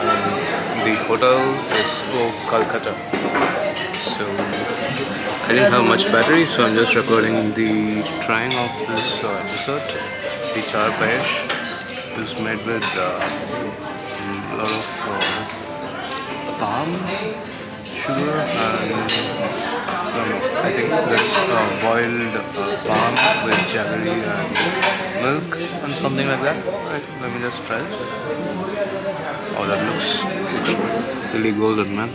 The hotel is Kolkata. So I didn't have much battery, so I'm just recording the trying of this dessert. The char payesh is made with a lot of palm sugar and I think that's boiled palm with jaggery and milk and something like that. Right, let me just try this. Oh, that looks really golden, man.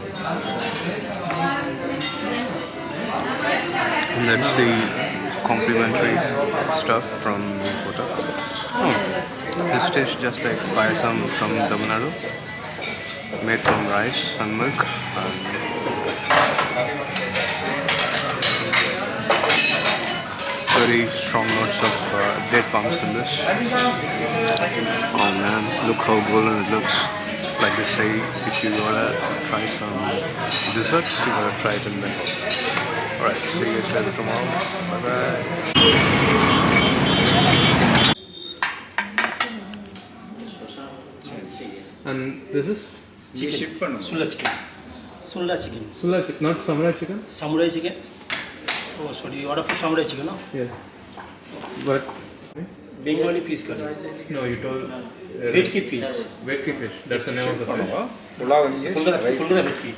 And that's the complimentary stuff from the hotel. Oh, this tastes just like payasam from Tamil Nadu, made from rice and milk. And very strong notes of date palms in this. Oh man, look how golden it looks. Like they say, if you gotta try some desserts, you gotta try it in Bengal. Alright, see you guys later tomorrow. Bye bye. And this is? Chicken. Sula chicken. Sula chicken. Sula chicken, not samurai chicken? Samurai chicken. Oh, sorry, you order for samurai chicken, no? Yes. But Bengali fish curry. no, you told Vetki fish. Vetki fish. That's the name of the fish. Kolkata vetki.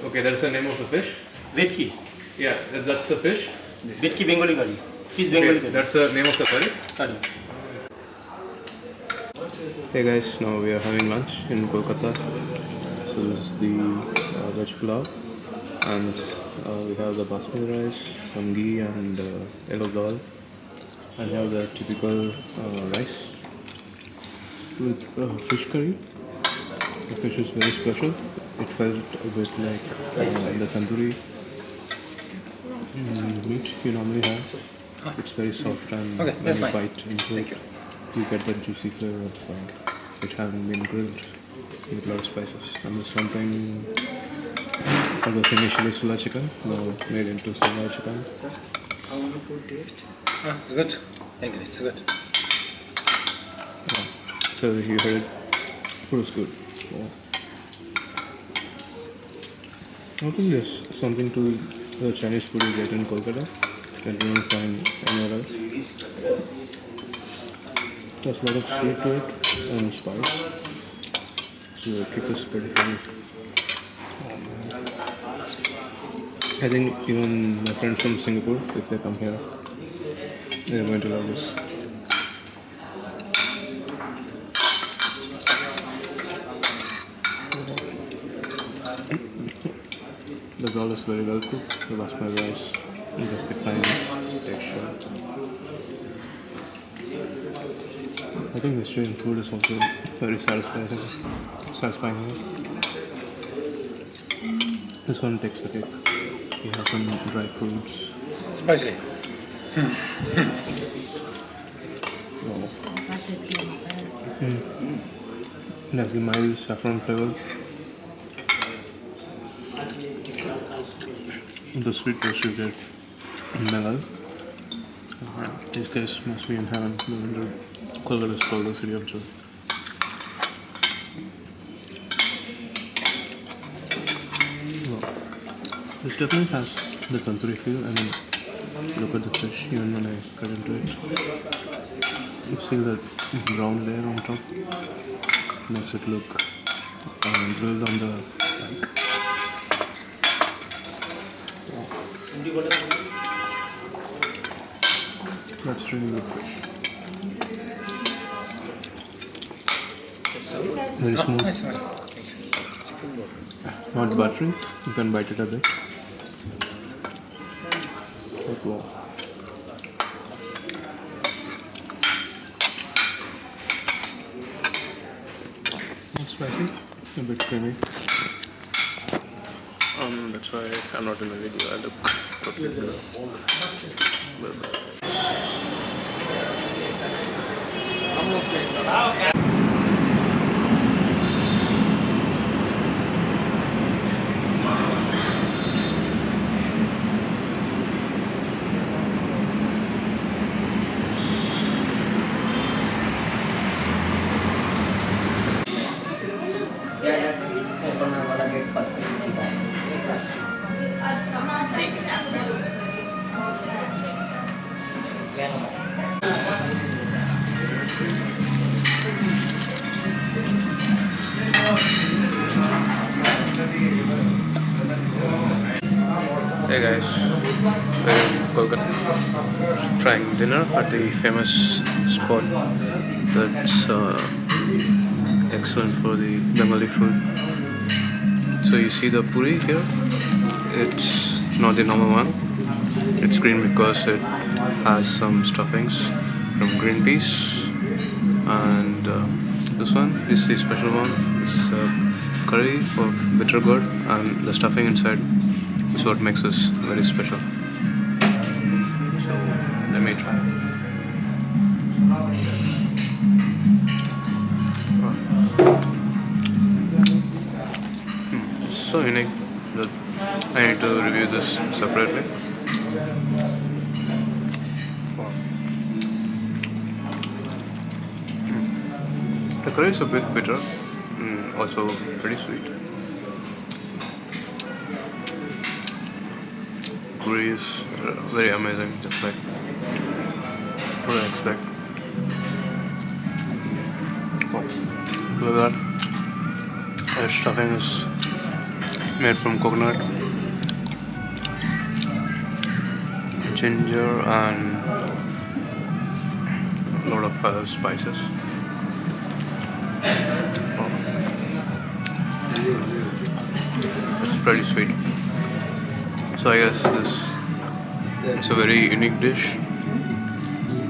Okay, that's the name of the fish. Vetki. Yeah, that's the fish. Vetki Bengali curry. Fish Bengali Okay, curry. that's the name of the curry. Curry. Hey guys, now we are having lunch in Kolkata. So this is the veg pulao, and we have the basmati rice, some ghee, and yellow dal. And we have the typical rice with fish curry. The fish is very special. It felt a bit like the tandoori meat you normally have. It's very soft, and when you bite into it, you get that juicy flavor of it having been grilled with a lot of spices. And there's something that was initially sula chicken, now made into samurai chicken. Sir, how want the food taste? It's good. Thank you. It's good. Yeah. So you heard it. Food is good. Yeah. I think there's something to the Chinese food you get in Kolkata that you don't find anywhere else. There's a lot of sweet to it and spice, so the kick is pretty heavy. I think even my friends from Singapore, if they come here, they're going to love this. The dal is very well cooked. The basmati rice is just the fine texture. I think Vegetarian food is also very satisfying. This one takes the cake. We have some dry fruits. Spicy. It has the mild saffron flavor. The sweet taste you get in Bengal. These guys must be in heaven. Kolkata is called the city of joy. Well, this definitely has the tandoori feel. I mean, look at the fish even when I cut into it. You see that brown layer on top? Makes it look drilled on the plank. That's really good fish. Very smooth. Not buttery. You can bite it a bit. But wow. Not spicy. A bit creamy. That's why I'm not in the video. I look totally good. Hey guys, we're in Kolkata trying dinner at the famous spot that's excellent for the Bengali food. So you see the poori here? It's not the normal one. It's green because it has some stuffings from green peas, and this one is the special one. It's curry of bitter gourd, and the stuffing inside is what makes this very special. So let me try. It's so unique that I need to review this separately. The curry is a bit bitter, also pretty sweet. Curry is very amazing, just like what I expect. Look at that. The stuffing is made from coconut, ginger, and a lot of other spices. It's pretty sweet. So I guess this is a very unique dish.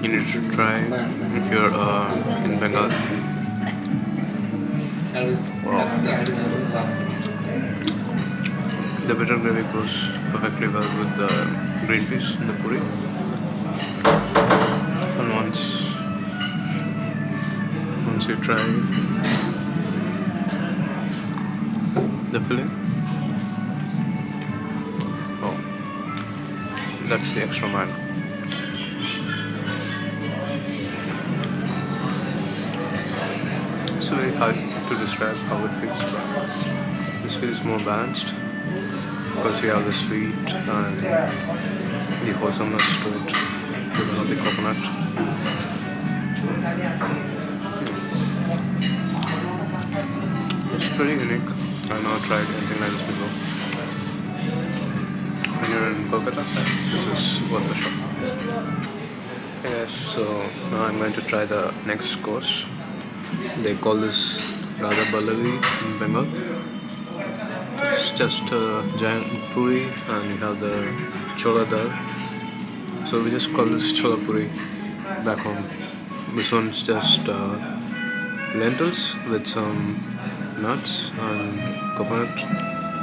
You need to try if you're in Bengal. Wow. The bitter gravy goes perfectly well with the green peas in the poori. And once you try the filling, oh, that's the extra mile. It's very hard to describe how it feels, but this feels more balanced because you have the sweet and the wholesomeness to it because of the coconut. It's pretty unique. I've not tried anything like this before. When you're in Kolkata, this is worth the shot. Yes, so now I'm going to try the next course. They call this Radha Ballavi in Bengal. It's just a giant poori and you have the chola dal. So we just call this chola poori back home. This one's just lentils with some nuts and coconut.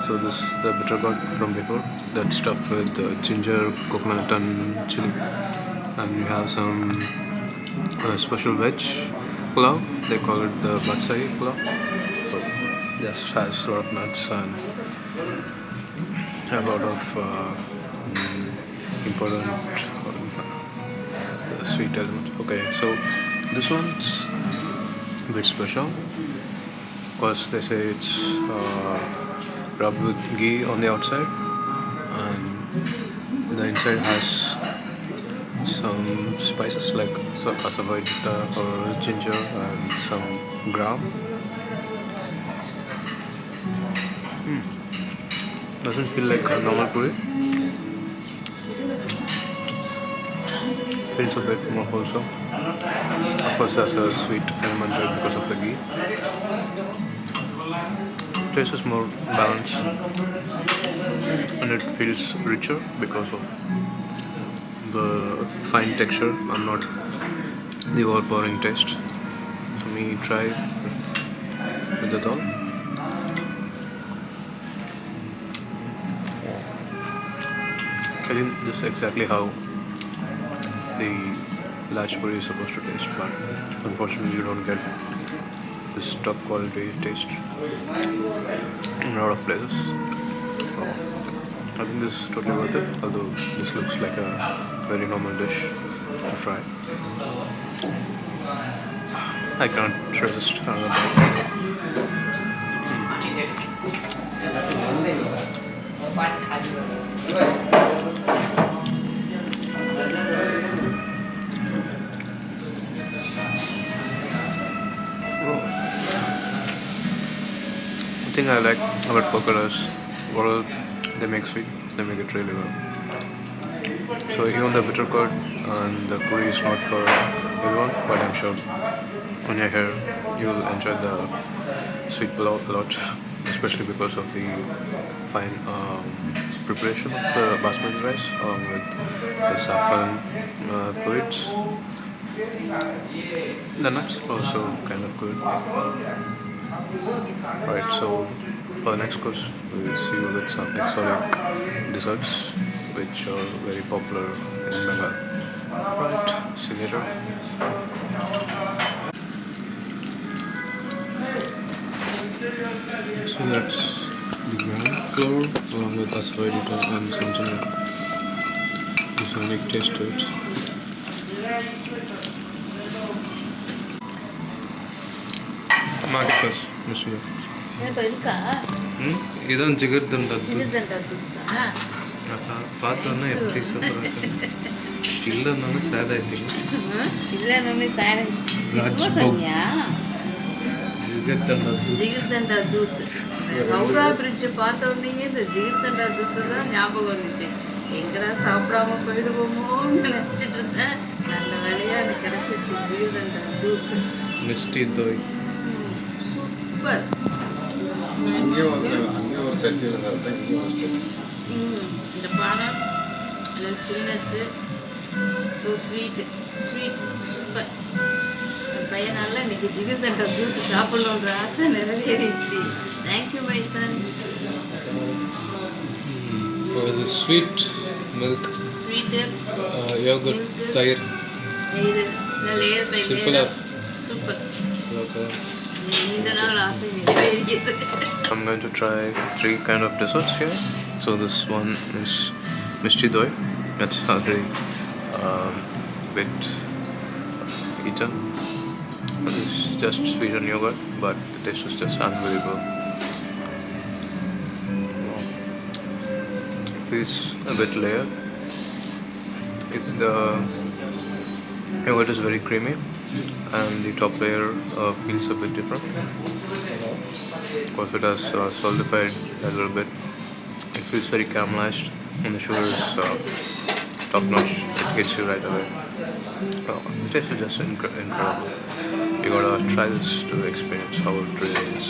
So this is the bitter gourd from before. That's stuffed with ginger, coconut and chili. And we have some special veg pulao. They call it the batsai pulao. So this has a lot of nuts and a lot of important sweet element. Okay, so this one's a bit special because they say it's rubbed with ghee on the outside and the inside has some spices like asafoetida or ginger and some gram. Doesn't feel like a normal puri. Feels a bit more wholesome. Of course, there's a sweet element to it because of the ghee. Taste is more balanced and it feels richer because of the fine texture and not the overpowering taste. So let me try with the dal. I think this is exactly how the large puri is supposed to taste, but unfortunately you don't get this top quality taste in a lot of places. So I think this is totally worth it, although this looks like a very normal dish to try. I can't resist another bite. thing I like about Kolkata is what they make sweet, they make it really well. So even the bitter curd and the poori is not for everyone, but I'm sure when you're here, you'll enjoy the sweet pulao a lot, especially because of the fine preparation of the basmati rice along with the saffron fluids. The nuts are also kind of good. Right, so for the next course, we'll see you with some exotic desserts which are very popular in Bengal. Right, see you later. So that's the ground flour along with asafoetida and some ginger. There's a unique taste to it. Market first, Mr. இதான் ஜிகர்தண்டா பார்த்தோன்னா எப்படி சொல்கிறாங்க இல்லைன்னு chat ஆகிட்டீங்க Jigarthanda Doodh. Howrah bridge பார்த்த உடனே இந்த Jigarthanda Doodh தான் ஞாபகம் வந்துச்சு. எங்கடா சாப்பிடாம போயிடுவோமோன்னு நினைச்சிட்டு இருந்தேன். நல்ல வேலையா எனக்கு கிடைச்சிச்சு Jigarthanda Doodh. Mishti doi. Super. அங்கே ஒரு சட்டியில் சாப்பிட்டேன், இங்கே ஒரு சட்டி. இந்த பானை சில்னஸ் ஸோ ஸ்வீட் சூப்பர். பையனால இன்னைக்கு Jigarthanda Doodh சாப்பிடணுன்ற ஆசை நிறைவேறிடுச்சு. Thank you my son. இது ஸ்வீட் மில்க் ஸ்வீட்டு யோகர்ட் தயிர் இது லேயர் பை லேயர் சூப்பர். நீண்ட நாள் ஆசை நிறைவேறியது. I'm going to try 3 kind of desserts here. So this one is Mishti Doi. That's already bit eaten. It's just sweetened yogurt, but the taste is just unbelievable. Feels a bit layered. The yogurt is very creamy, and the top layer feels a bit different. Of course, it has solidified a little bit. It feels very caramelized, and the sugar is top notch. It hits you right away. The taste is just incredible. You gotta try this to experience how it really is.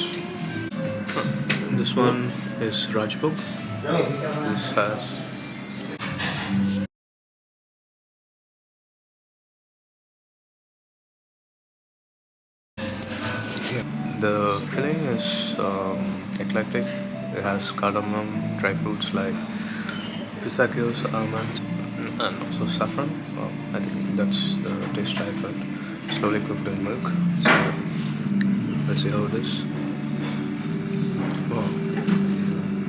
This one is Rajbog. This has the filling is eclectic. It has cardamom, dry fruits like pistachios, almonds, and also saffron. I think that's the taste I felt. Slowly cooked in milk. So let's see how it is. Wow.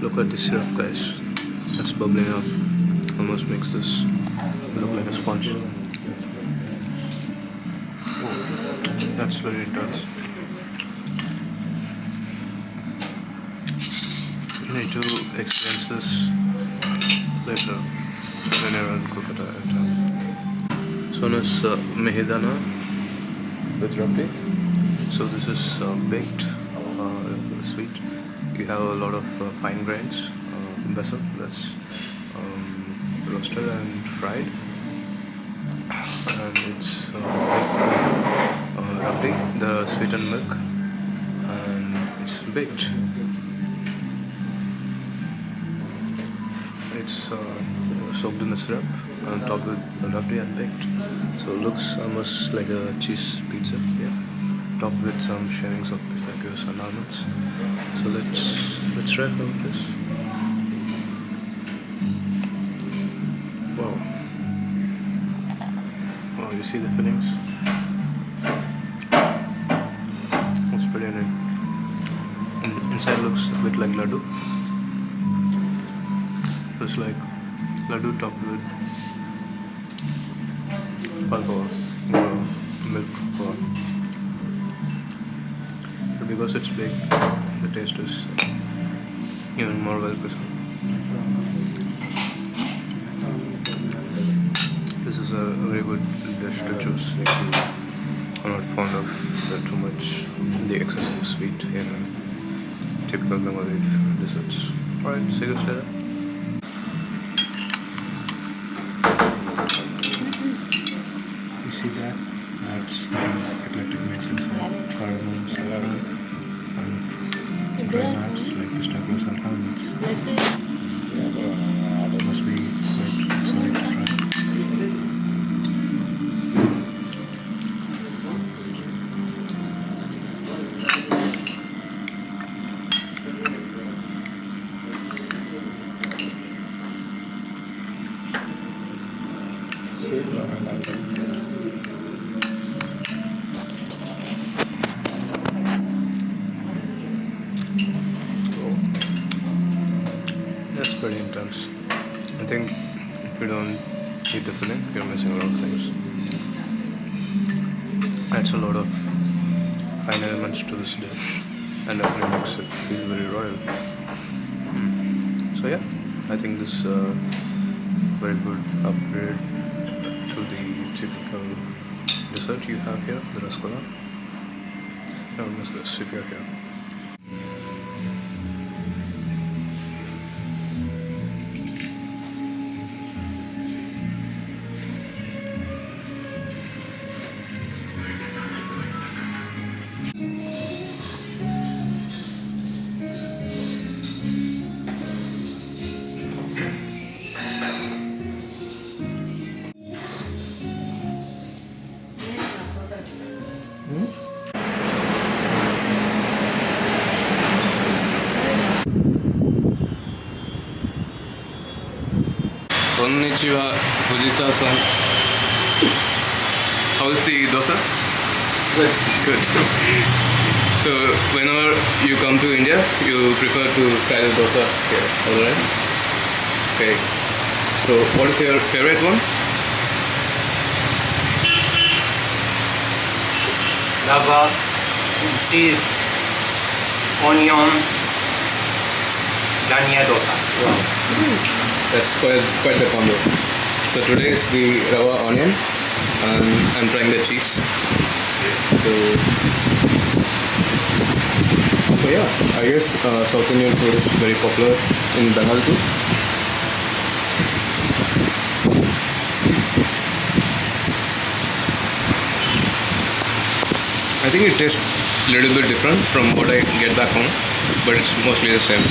Look at the syrup, guys. That's bubbling up. Almost makes this look like a sponge. That's very intense. You need to experience this later when you're in Kolkata. So this is mehidana with rabdi. So this is baked, sweet. You have a lot of fine grains, besan that's roasted and fried, and it's baked with rabdi, the sweetened milk, and it's baked. It's soaked in the syrup and topped with rabdi and baked. So it looks almost like a cheese pizza, yeah. Topped with some shavings of pistachios and almonds. So let's try how it is. Wow. Wow, you see the fillings? It's pretty neat. Inside looks a bit like laddu. It's like laddu topped with palpova or milk or. But because it's big, the taste is even more well preserved. This is a very good dish to choose if you are not fond of the too much, the excessive sweet in typical Bengali desserts. Alright, see you guys later. You see that? That's the eclectic mix inside. Cardamom, saffron, and dry nuts like pistachios and almonds. Must be quite exotic to try. That's pretty intense. I think if you don't eat the filling, you're missing a lot of things. Adds a lot of fine elements to this dish and definitely makes it feel very royal. So yeah, I think this is a very good upgrade to the typical dessert you have here, the rasgulla. Don't miss this if you're here. Konnichiwa, Fujita-san. How's the dosa? Good. Good. So, whenever you come to India, you prefer to try the dosa here, alright? Okay. So, what is your favorite one? Rava, cheese, onion, Dania dosa. Wow. That's quite the combo. So today is the rava onion and I'm trying the cheese. So yeah, I guess South Indian food is very popular in Bengal too. I think it tastes a little bit different from what I get back home, but it's mostly the same.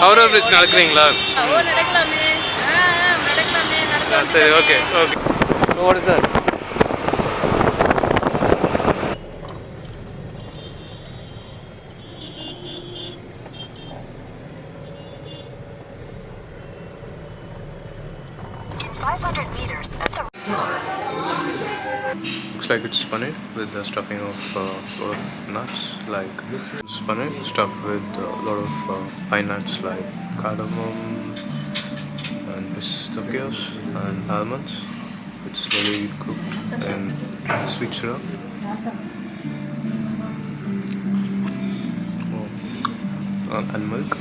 Howrah Bridge நடக்கிறீங்களா? ஓ நடக்கலாமே. நடக்கலாமே. சரி, okay. So what is that? Looks like it's paneer with the stuffing of a lot of nuts, like it's paneer stuffed with a lot of pine nuts like cardamom and pistachios and almonds. It's slowly cooked in sweet syrup. And milk.